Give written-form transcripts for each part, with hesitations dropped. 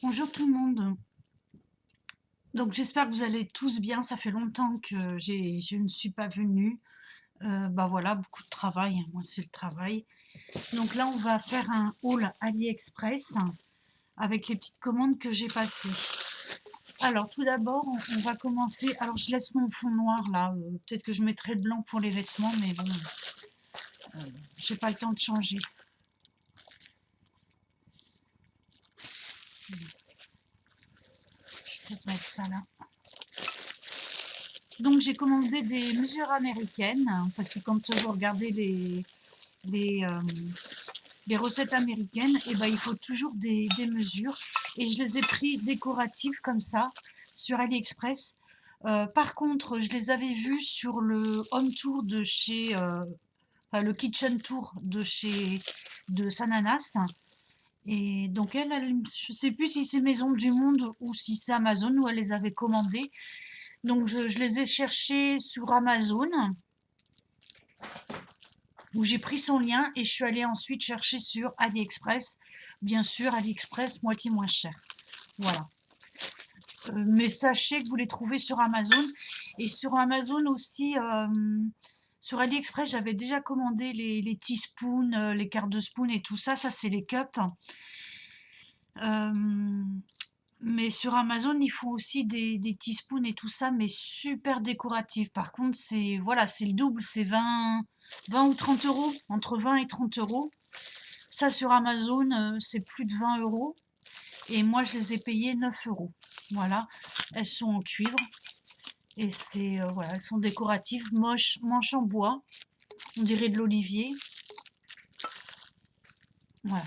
Bonjour tout le monde. Donc j'espère que vous allez tous bien. Ça fait longtemps que je ne suis pas venue. Bah voilà, beaucoup de travail, hein. Moi c'est le travail. Donc là on va faire un haul AliExpress avec les petites commandes que j'ai passées. Alors tout d'abord on va commencer. Alors je laisse mon fond noir là. Peut-être que je mettrai le blanc pour les vêtements, mais bon, j'ai pas le temps de changer. Je vais peut-être mettre ça là. Donc j'ai commandé des mesures américaines, hein, parce que quand vous regardez les, euh, les recettes américaines, et ben, il faut toujours des mesures. Et je les ai pris décoratifs comme ça sur AliExpress. Par contre, je les avais vus sur le Home Tour de chez, enfin, le Kitchen Tour de Sananas. Et donc je ne sais plus si c'est Maison du Monde ou si c'est Amazon où elle les avait commandés. Donc je les ai cherchés sur Amazon où j'ai pris son lien et je suis allée ensuite chercher sur AliExpress. Bien sûr, AliExpress, moitié moins cher. Voilà. Mais sachez que vous les trouvez sur Amazon. Et sur Amazon aussi, sur AliExpress, j'avais déjà commandé les teaspoons, les quarts de spoon et tout ça. Ça, c'est les cups. Euh, mais sur Amazon, ils font aussi des teaspoons et tout ça, mais super décoratifs. Par contre, c'est voilà, c'est le double, c'est 20 ou 30 euros, entre 20 et 30 euros. Ça, sur Amazon, c'est plus de 20 euros. Et moi, je les ai payés 9 euros. Voilà, elles sont en cuivre. Et c'est voilà, elles sont décoratives, moches, manches en bois. On dirait de l'olivier. Voilà.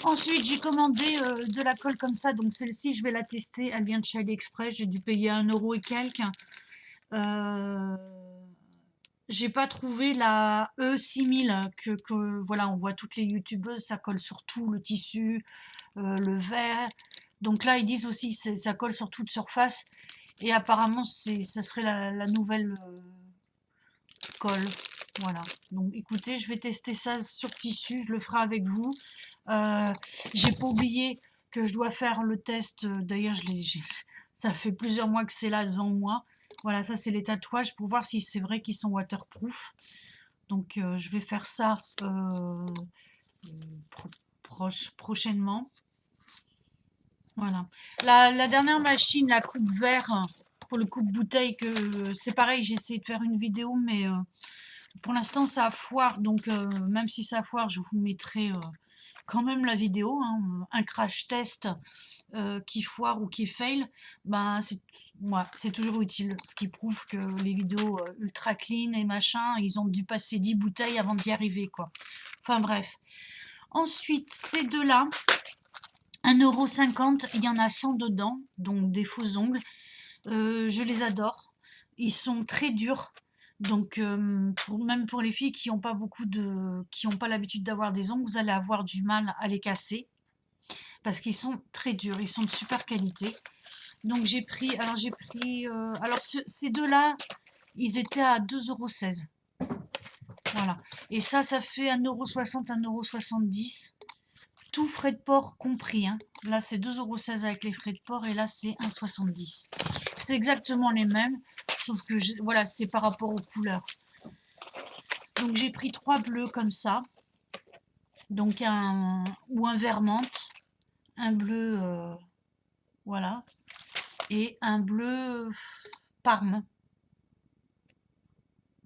Ensuite, j'ai commandé de la colle comme ça. Donc celle-ci, je vais la tester. Elle vient de chez AliExpress. J'ai dû payer 1 euro et quelques. Euh, j'ai pas trouvé la E6000 voilà, on voit toutes les youtubeuses, ça colle sur tout, le tissu, le verre. Donc là, ils disent aussi que ça colle sur toute surface. Et apparemment, ça serait la nouvelle colle. Voilà. Donc écoutez, je vais tester ça sur tissu, je le ferai avec vous. Euh, j'ai pas oublié que je dois faire le test. D'ailleurs, ça fait plusieurs mois que c'est là devant moi. Voilà, ça c'est les tatouages pour voir si c'est vrai qu'ils sont waterproof. Donc je vais faire ça prochainement. Voilà. La dernière machine, la coupe verre pour le coupe bouteille, que c'est pareil, j'ai essayé de faire une vidéo, mais pour l'instant ça foire. Donc même si ça foire, je vous mettrai quand même la vidéo, hein, un crash test qui foire ou qui fail, ben c'est toujours utile. Ce qui prouve que les vidéos ultra clean et machin, ils ont dû passer 10 bouteilles avant d'y arriver, quoi. Enfin bref. Ensuite, ces deux-là, 1,50 €, il y en a 100 dedans, donc des faux ongles. Je les adore. Ils sont très durs. Donc, même pour les filles qui n'ont pas qui n'ont pas l'habitude d'avoir des ongles, vous allez avoir du mal à les casser parce qu'ils sont très durs. Ils sont de super qualité. Donc alors ces deux-là, ils étaient à 2,16 €. Voilà. Et ça fait 1,60 €, 1,70 €. Tout frais de port compris, hein. Là, c'est 2,16 € avec les frais de port et là, c'est 1,70 €. C'est exactement les mêmes, sauf que voilà, c'est par rapport aux couleurs. Donc, j'ai pris 3 bleus comme ça. Donc, un vert menthe, un bleu, voilà, et un bleu parme,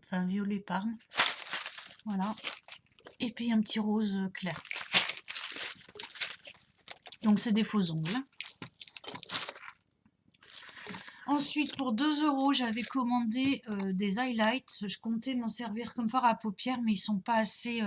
enfin violet parme, voilà, et puis un petit rose clair. Donc, c'est des faux ongles. Ensuite, pour 2 euros, j'avais commandé des highlights. Je comptais m'en servir comme fard à paupières, mais ils sont pas assez.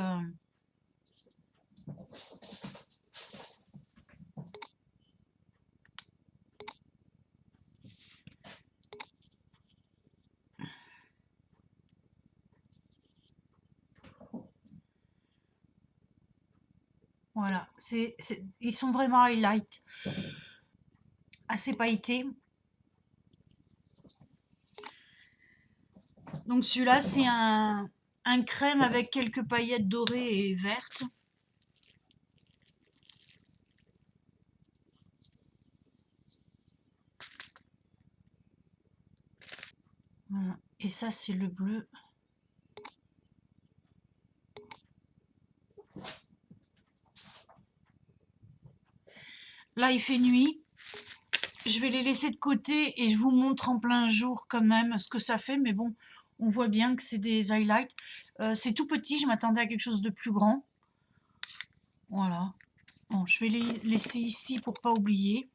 Voilà, ils sont vraiment highlight, assez pailletés. Donc celui-là, c'est un un crème avec quelques paillettes dorées et vertes. Voilà. Et ça, c'est le bleu. Là, il fait nuit. Je vais les laisser de côté et je vous montre en plein jour quand même ce que ça fait. Mais bon, on voit bien que c'est des highlights. C'est tout petit, je m'attendais à quelque chose de plus grand. Voilà. Bon, je vais les laisser ici pour pas oublier.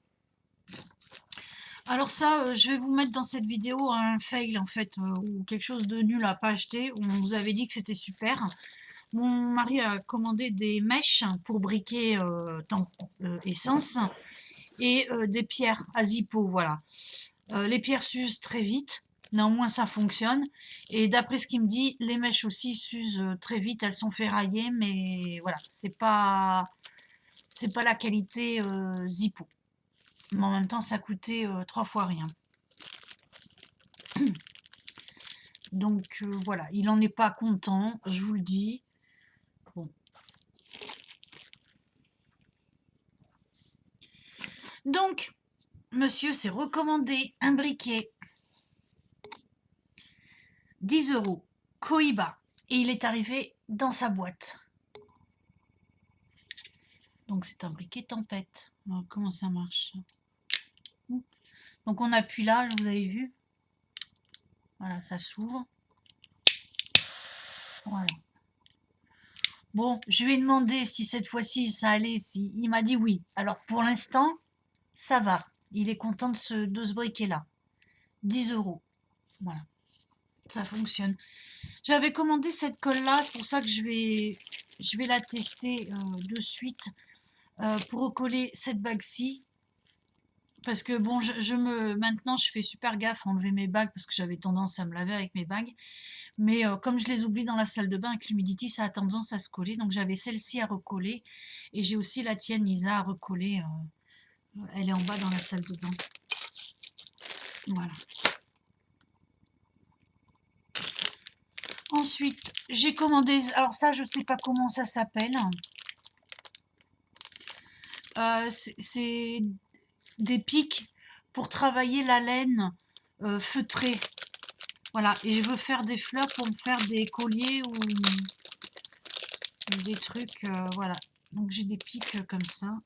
Alors ça, je vais vous mettre dans cette vidéo un fail en fait, ou quelque chose de nul à pas acheter. On vous avait dit que c'était super. Mon mari a commandé des mèches pour briquet essence et des pierres à zippo, voilà. Les pierres s'usent très vite, néanmoins ça fonctionne. Et d'après ce qu'il me dit, les mèches aussi s'usent très vite, elles sont ferraillées, mais voilà, c'est pas la qualité zippo. Mais en même temps, ça coûtait 3 fois rien. Donc voilà, il n'en est pas content, je vous le dis. Bon. Donc, monsieur s'est recommandé un briquet. 10 €, Cohiba. Et il est arrivé dans sa boîte. Donc c'est un briquet tempête. Alors, comment ça marche? Donc on appuie là, vous avez vu. Voilà, ça s'ouvre. Voilà. Bon, je lui ai demandé si cette fois-ci ça allait. Il m'a dit oui. Alors pour l'instant, ça va. Il est content de ce briquet-là. 10 €. Voilà. Ça fonctionne. J'avais commandé cette colle-là, c'est pour ça que je vais la tester de suite pour recoller cette bague-ci. Parce que bon, maintenant je fais super gaffe à enlever mes bagues parce que j'avais tendance à me laver avec mes bagues. Mais comme je les oublie dans la salle de bain avec l'humidité, ça a tendance à se coller. Donc j'avais celle-ci à recoller et j'ai aussi la tienne Isa à recoller. Elle est en bas dans la salle de bain. Voilà. Ensuite, j'ai commandé, alors ça je sais pas comment ça s'appelle. C'est des pics pour travailler la laine feutrée. Voilà, et je veux faire des fleurs pour me faire des colliers ou des trucs, voilà. Donc j'ai des pics comme ça.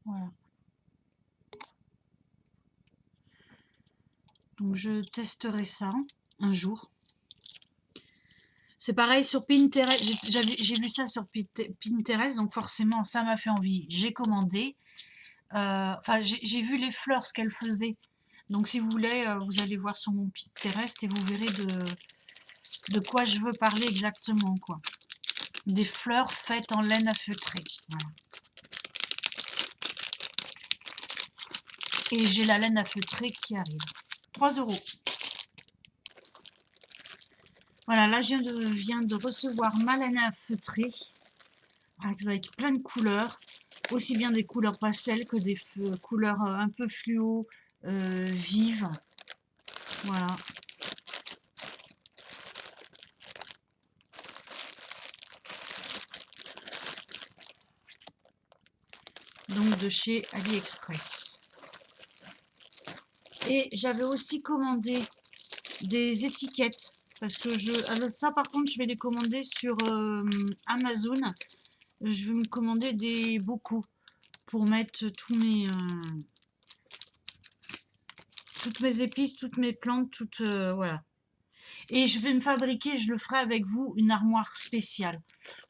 Voilà. Donc je testerai ça un jour. C'est pareil sur Pinterest, j'ai vu ça sur Pinterest, donc forcément ça m'a fait envie. J'ai commandé, enfin j'ai vu les fleurs, ce qu'elles faisaient. Donc si vous voulez, vous allez voir sur mon Pinterest et vous verrez de quoi je veux parler exactement, quoi. Des fleurs faites en laine à feutrer. Voilà. Et j'ai la laine à feutrer qui arrive. 3 €. Voilà, là je viens de recevoir ma laine à feutrer avec plein de couleurs, aussi bien des couleurs pastel que des couleurs un peu fluo, vives. Voilà. Donc de chez AliExpress. Et j'avais aussi commandé des étiquettes parce que alors ça par contre je vais les commander sur Amazon. Je vais me commander des bocaux pour mettre toutes mes épices, toutes mes plantes, voilà. Et je vais me fabriquer, je le ferai avec vous, une armoire spéciale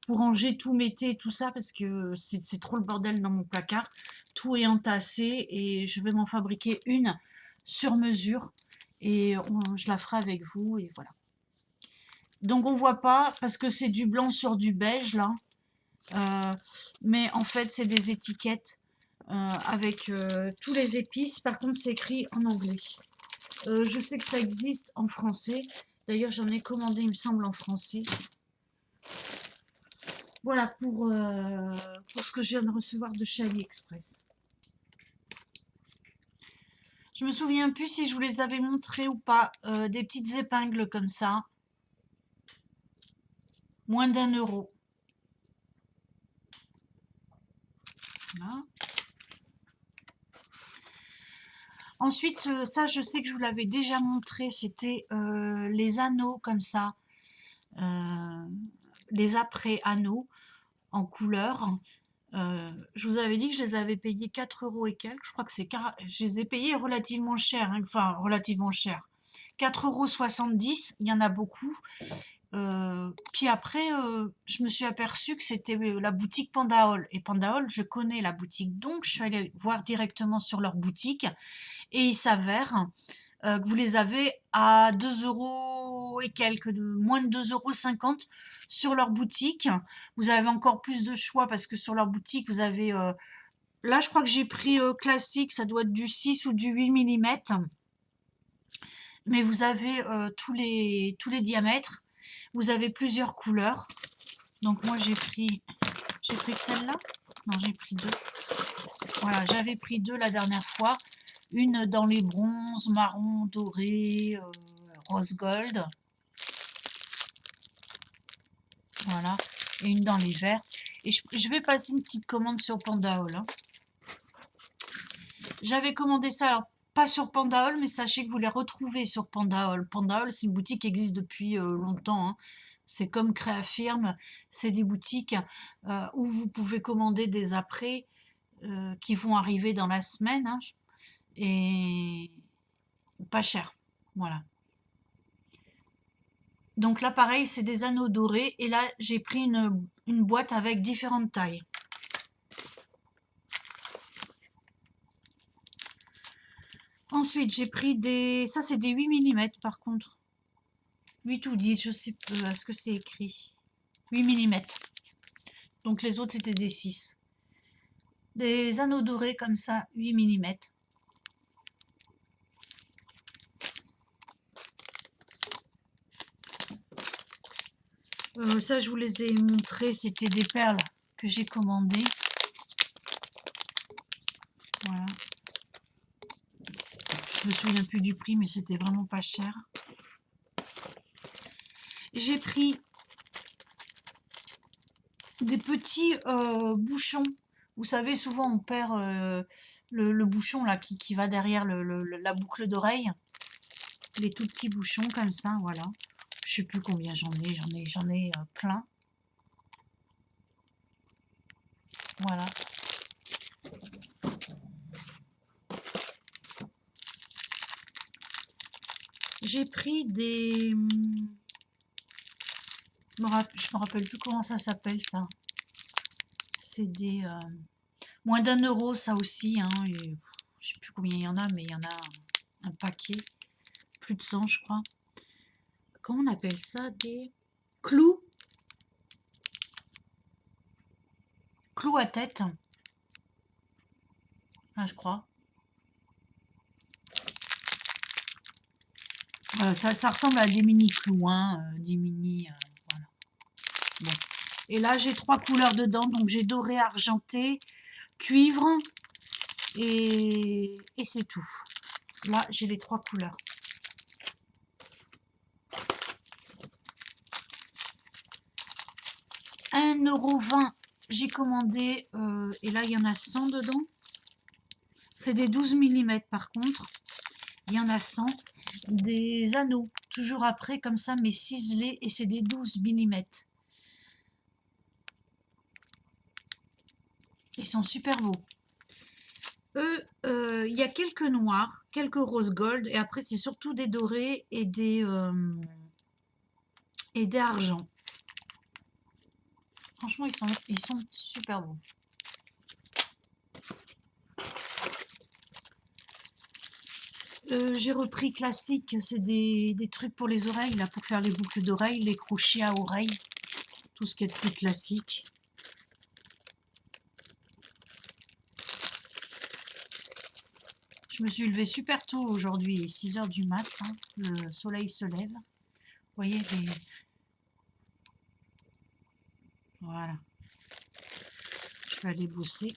pour ranger tout mes thés et tout ça parce que c'est trop le bordel dans mon placard. Tout est entassé et je vais m'en fabriquer une sur mesure et je la ferai avec vous et voilà. Donc on voit pas parce que c'est du blanc sur du beige là, mais en fait c'est des étiquettes avec tous les épices. Par contre c'est écrit en anglais. Je sais que ça existe en français. D'ailleurs j'en ai commandé il me semble en français. Voilà pour ce que je viens de recevoir de chez AliExpress. Je me souviens plus si je vous les avais montrés ou pas. Des petites épingles comme ça. Moins d'1 €. Voilà. Ensuite, ça, je sais que je vous l'avais déjà montré. C'était les anneaux comme ça. Les après-anneaux en couleur. Je vous avais dit que je les avais payés 4 € et quelques. Je crois que je les ai payés relativement cher, hein, enfin relativement cher. 4,70 €, il y en a beaucoup. Puis après, je me suis aperçue que c'était la boutique Pandaol. Et Pandaol, je connais la boutique, donc je suis allée voir directement sur leur boutique. Et il s'avère que vous les avez à 2 € et quelques, moins de 2,50 € sur leur boutique. Vous avez encore plus de choix parce que sur leur boutique, vous avez... là, je crois que j'ai pris classique, ça doit être du 6 ou du 8 mm. Mais vous avez tous les diamètres. Vous avez plusieurs couleurs. Donc moi, j'ai pris que celle-là. Non, j'ai pris 2. Voilà, j'avais pris 2 la dernière fois. Une dans les bronzes, marron, doré, rose gold. Voilà. Et une dans les verts. Et je vais passer une petite commande sur Pandaol. Hein. J'avais commandé ça, alors pas sur Pandaol, mais sachez que vous les retrouvez sur Pandaol. Pandaol, c'est une boutique qui existe depuis longtemps. Hein. C'est comme Créafirme. C'est des boutiques où vous pouvez commander des apprêts qui vont arriver dans la semaine. Hein, et pas cher. Voilà. Donc là, pareil, c'est des anneaux dorés. Et là, j'ai pris une boîte avec différentes tailles. Ensuite, j'ai pris des... Ça, c'est des 8 mm par contre. 8 ou 10, je sais pas. Est-ce que c'est écrit 8 mm. Donc les autres, c'était des 6. Des anneaux dorés comme ça, 8 mm. Ça, je vous les ai montrés. C'était des perles que j'ai commandées. Voilà. Je me souviens plus du prix, mais c'était vraiment pas cher. J'ai pris des petits bouchons. Vous savez, souvent on perd le bouchon là qui va derrière la boucle d'oreille. Les tout petits bouchons comme ça, voilà. Je sais plus combien j'en ai plein. Voilà. J'ai pris des... Je me rappelle plus comment ça s'appelle ça. C'est des... moins d'1 € ça aussi. Hein, et, je sais plus combien il y en a, mais il y en a un paquet. Plus de 100 je crois. Comment on appelle ça? Des clous. Clous à tête. Ah, je crois. Ça ressemble à des mini clous, hein, des mini... voilà. Bon. Et là, j'ai 3 couleurs dedans. Donc, j'ai doré, argenté, cuivre et c'est tout. Là, j'ai les 3 couleurs. « 1,20 €, j'ai commandé, et là, il y en a 100 dedans. C'est des 12 mm par contre. Il y en a 100. Des anneaux, toujours après, comme ça, mais ciselés, et c'est des 12 mm. Ils sont super beaux. Eux, il y a quelques noirs, quelques rose gold, et après, c'est surtout des dorés et des argents. Franchement, ils sont super beaux. J'ai repris classique, c'est des trucs pour les oreilles, là, pour faire les boucles d'oreilles, les crochets à oreilles, tout ce qui est de plus classique. Je me suis levée super tôt aujourd'hui, 6 h du mat, hein, le soleil se lève. Vous voyez les... Voilà. Je vais aller bosser.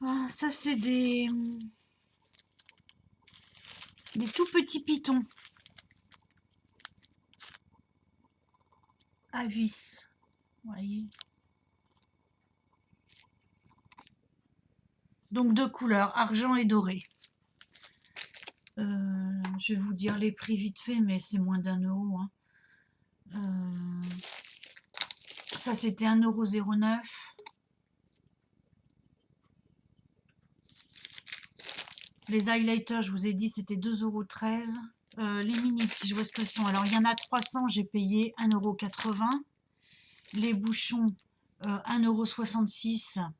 Ah, ça, c'est des tout petits pitons à vis. Vous voyez. Donc, deux couleurs, argent et doré. Je vais vous dire les prix vite fait, mais c'est moins d'1 €. Hein. Ça, c'était 1,09 €. Les highlighters, je vous ai dit, c'était 2,13 €. Les mini-tiges, où est-ce que sont? Alors, il y en a 300, j'ai payé 1,80 €. Les bouchons, 1,66 €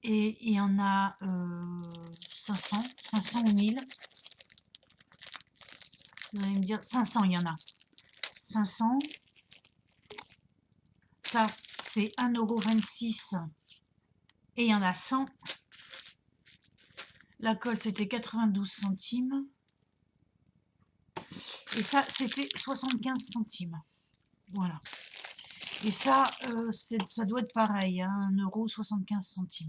et il y en a 500 ou 1000. Vous allez me dire 500, il y en a 500. Ça, c'est 1,26 € et il y en a 100. La colle, c'était 92 centimes. Et ça, c'était 75 centimes. Voilà. Et ça, ça doit être pareil, hein, 1,75 €.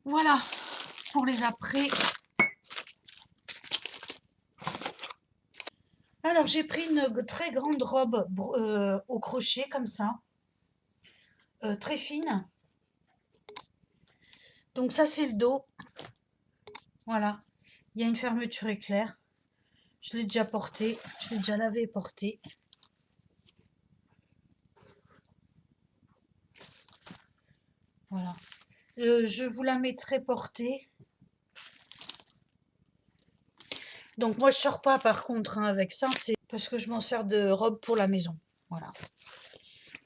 Voilà pour les après. Alors, j'ai pris une très grande robe au crochet, comme ça, très fine. Donc ça, c'est le dos. Voilà. Il y a une fermeture éclair. Je l'ai déjà portée. Je l'ai déjà lavé et portée. Voilà. Je vous la mettrai portée. Donc moi, je sors pas, par contre, hein, avec ça. C'est parce que je m'en sers de robe pour la maison. Voilà.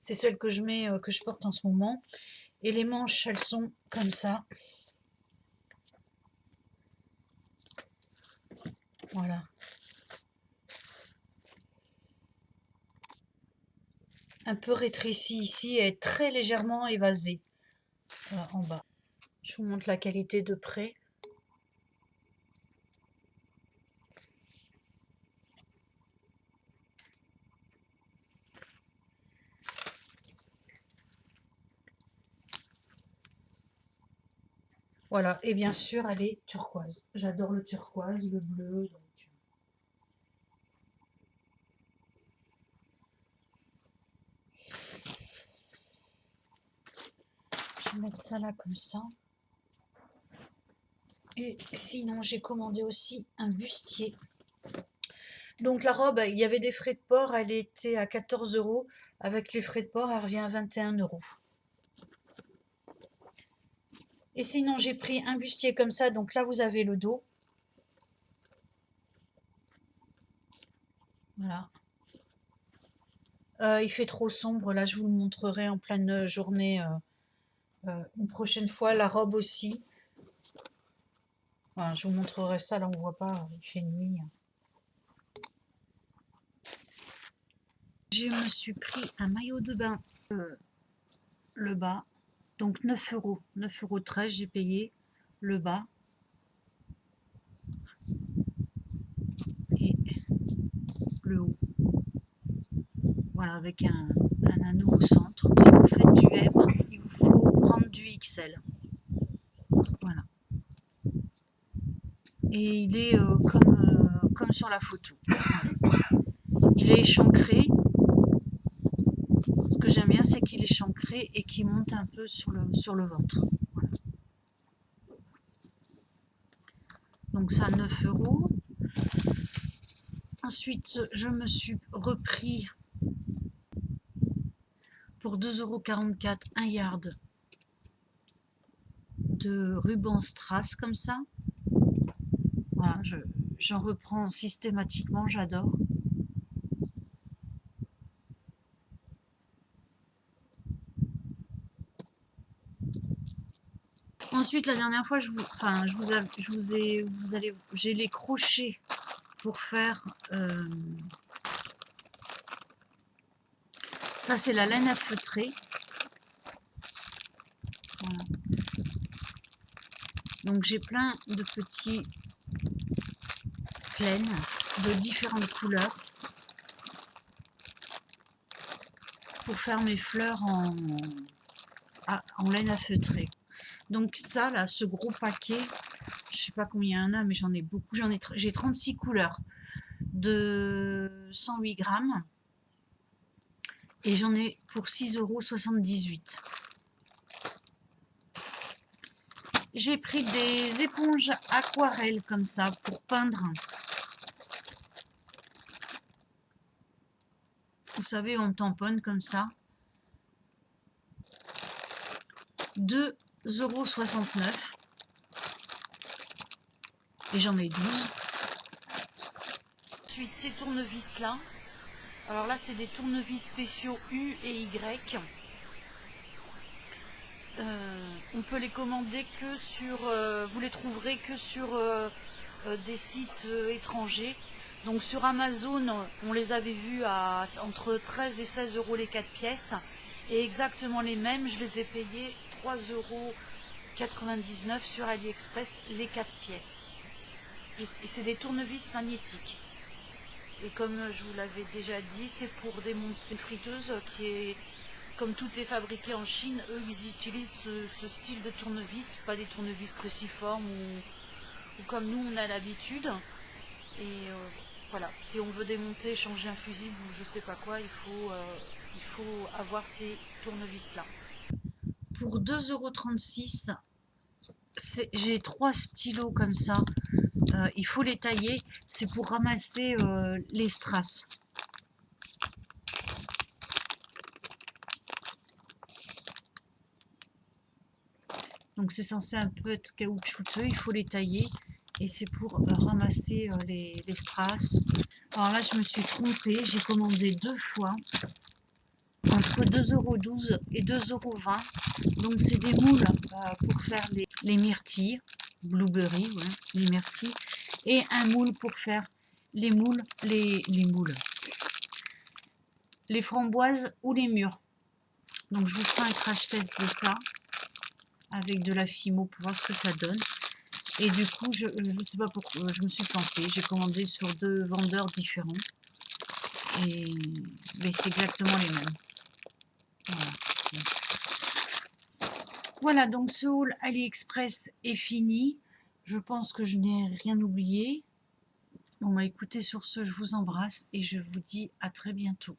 C'est celle que je mets, que je porte en ce moment. Et les manches, elles sont comme ça. Voilà. Un peu rétrécie ici et très légèrement évasée en bas. Je vous montre la qualité de près. Voilà, et bien sûr, elle est turquoise. J'adore le turquoise, le bleu. Donc. Je vais mettre ça là comme ça. Et sinon, j'ai commandé aussi un bustier. Donc la robe, il y avait des frais de port, elle était à 14 €. Avec les frais de port, elle revient à 21 €. Et sinon, j'ai pris un bustier comme ça. Donc là, vous avez le dos. Voilà. Il fait trop sombre. Là, je vous le montrerai en pleine journée une prochaine fois. La robe aussi. Voilà, je vous montrerai ça. Là, on ne voit pas. Il fait nuit. Je me suis pris un maillot de bain, le bas. Donc 9 €. 9,13 € j'ai payé le bas. Et le haut. Voilà, avec un anneau au centre. Si vous faites du M, il vous faut prendre du XL. Voilà. Et il est comme sur la photo. Il est échancré. Ce que j'aime bien, c'est qu'il est échancré et qu'il monte un peu sur le ventre. Voilà. Donc ça, 9 €. Ensuite, je me suis repris pour 2,44 € un yard de ruban strass comme ça. Voilà, j'en reprends systématiquement, j'adore. Ensuite, la dernière fois, j'ai les crochets pour faire. Ça, c'est la laine à feutrer. Voilà. Donc, j'ai plein de petits plaines de différentes couleurs pour faire mes fleurs en laine à feutrer. Donc ça, là, ce gros paquet, je sais pas combien il y en a, mais j'en ai beaucoup. J'ai 36 couleurs de 108 grammes et j'en ai pour 6,78 €. J'ai pris des éponges aquarelles comme ça pour peindre. Vous savez, on tamponne comme ça. 2,69 €. Et j'en ai 12. Ensuite, ces tournevis là. Alors là, c'est des tournevis spéciaux U et Y. On peut les commander que sur... vous les trouverez que sur des sites étrangers. Donc sur Amazon, on les avait vus à entre 13 et 16 € les 4 pièces. Et exactement les mêmes, je les ai payés 3,99 € sur AliExpress les 4 pièces. Et c'est des tournevis magnétiques. Et comme je vous l'avais déjà dit, c'est pour démonter une friteuse qui est... Comme tout est fabriqué en Chine, eux ils utilisent ce style de tournevis, pas des tournevis cruciformes ou comme nous on a l'habitude. Et voilà, si on veut démonter, changer un fusible ou je sais pas quoi, il faut avoir ces tournevis là. Pour 2,36 €, j'ai 3 stylos comme ça. Il faut les tailler, c'est pour ramasser les strass. Donc c'est censé un peu être caoutchouteux, il faut les tailler et c'est pour ramasser les strass. Alors là je me suis trompée, j'ai commandé 2 fois entre 2,12 € et 2,20 €. Donc c'est des moules pour faire les myrtilles, blueberry, ouais, les myrtilles, et un moule pour faire les framboises ou les mûres. Donc je vous ferai un crash test de ça avec de la Fimo pour voir ce que ça donne. Et du coup, je ne sais pas pourquoi, je me suis plantée. J'ai commandé sur 2 vendeurs différents. Mais c'est exactement les mêmes. Voilà. Voilà, donc ce haul AliExpress est fini. Je pense que je n'ai rien oublié. Bon, bah écoutez, sur ce, je vous embrasse et je vous dis à très bientôt.